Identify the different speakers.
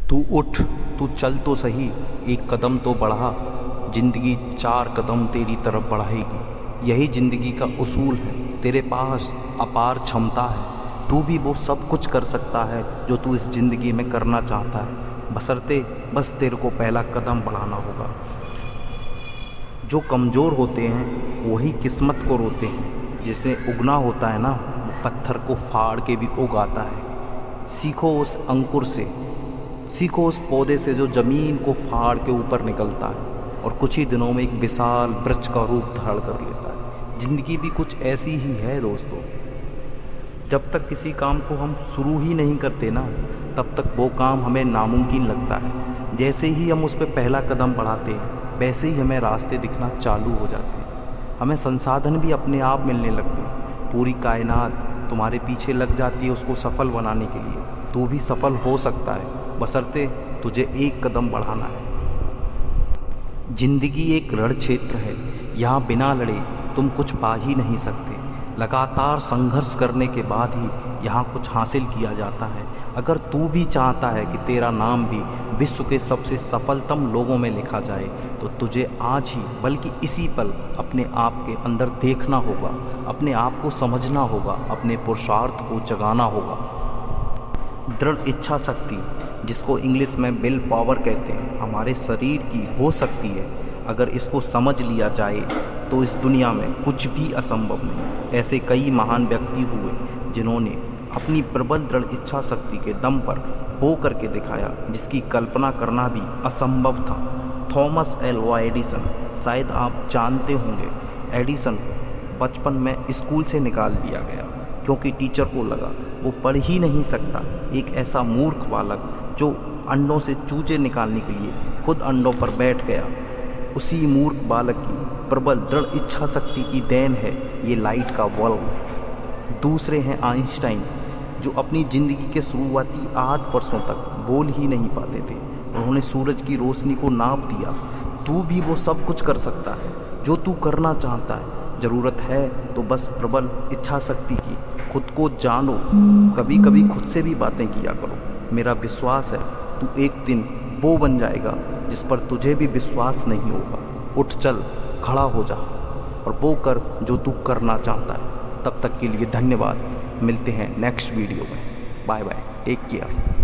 Speaker 1: तू उठ, तू चल तो सही, एक कदम तो बढ़ा। जिंदगी 4 कदम तेरी तरफ बढ़ाएगी। यही जिंदगी का उसूल है। तेरे पास अपार क्षमता है। तू भी वो सब कुछ कर सकता है जो तू इस जिंदगी में करना चाहता है, बशर्ते बस तेरे को पहला कदम बढ़ाना होगा। जो कमज़ोर होते हैं वही किस्मत को रोते हैं। जिसे उगना होता है ना, वो पत्थर को फाड़ के भी उगाता है। सीखो उस अंकुर से, सीखो उस पौधे से जो ज़मीन को फाड़ के ऊपर निकलता है और कुछ ही दिनों में एक विशाल वृक्ष का रूप धारण कर लेता है। ज़िंदगी भी कुछ ऐसी ही है दोस्तों। जब तक किसी काम को हम शुरू ही नहीं करते ना, तब तक वो काम हमें नामुमकिन लगता है। जैसे ही हम उस पर पहला कदम बढ़ाते हैं, वैसे ही हमें रास्ते दिखना चालू हो जाते हैं। हमें संसाधन भी अपने आप मिलने लगते हैं। पूरी कायनात तुम्हारे पीछे लग जाती है उसको सफल बनाने के लिए। तू भी सफल हो सकता है, बशर्ते तुझे एक कदम बढ़ाना है। जिंदगी एक रण क्षेत्र है, यहाँ बिना लड़े तुम कुछ पा ही नहीं सकते। लगातार संघर्ष करने के बाद ही यहाँ कुछ हासिल किया जाता है। अगर तू भी चाहता है कि तेरा नाम भी विश्व के सबसे सफलतम लोगों में लिखा जाए, तो तुझे आज ही बल्कि इसी पल अपने आप के अंदर देखना होगा, अपने आप को समझना होगा, अपने पुरुषार्थ को जगाना होगा। दृढ़ इच्छा शक्ति, जिसको इंग्लिश में विल पावर कहते हैं, हमारे शरीर की वो शक्ति है। अगर इसको समझ लिया जाए तो इस दुनिया में कुछ भी असंभव नहीं। ऐसे कई महान व्यक्ति हुए जिन्होंने अपनी प्रबल दृढ़ इच्छा शक्ति के दम पर वो करके दिखाया जिसकी कल्पना करना भी असंभव था। थॉमस एल्वा एडिसन, शायद आप जानते होंगे, एडिसन बचपन में स्कूल से निकाल दिया गया क्योंकि टीचर को लगा वो पढ़ ही नहीं सकता। एक ऐसा मूर्ख बालक जो अंडों से चूजे निकालने के लिए खुद अंडों पर बैठ गया। उसी मूर्ख बालक की प्रबल दृढ़ इच्छा शक्ति की देन है ये लाइट का बल्ब। दूसरे हैं आइंस्टाइन, जो अपनी ज़िंदगी के शुरुआती 8 वर्षों तक बोल ही नहीं पाते थे। उन्होंने सूरज की रोशनी को नाप दिया। तू भी वो सब कुछ कर सकता है जो तू करना चाहता है। ज़रूरत है तो बस प्रबल इच्छा शक्ति की। खुद को जानो, कभी कभी खुद से भी बातें किया करो। मेरा विश्वास है तू एक दिन वो बन जाएगा जिस पर तुझे भी विश्वास नहीं होगा। उठ चल, खड़ा हो जा और वो कर जो तू करना चाहता है। तब तक के लिए धन्यवाद। मिलते हैं नेक्स्ट वीडियो में। Bye bye, take care.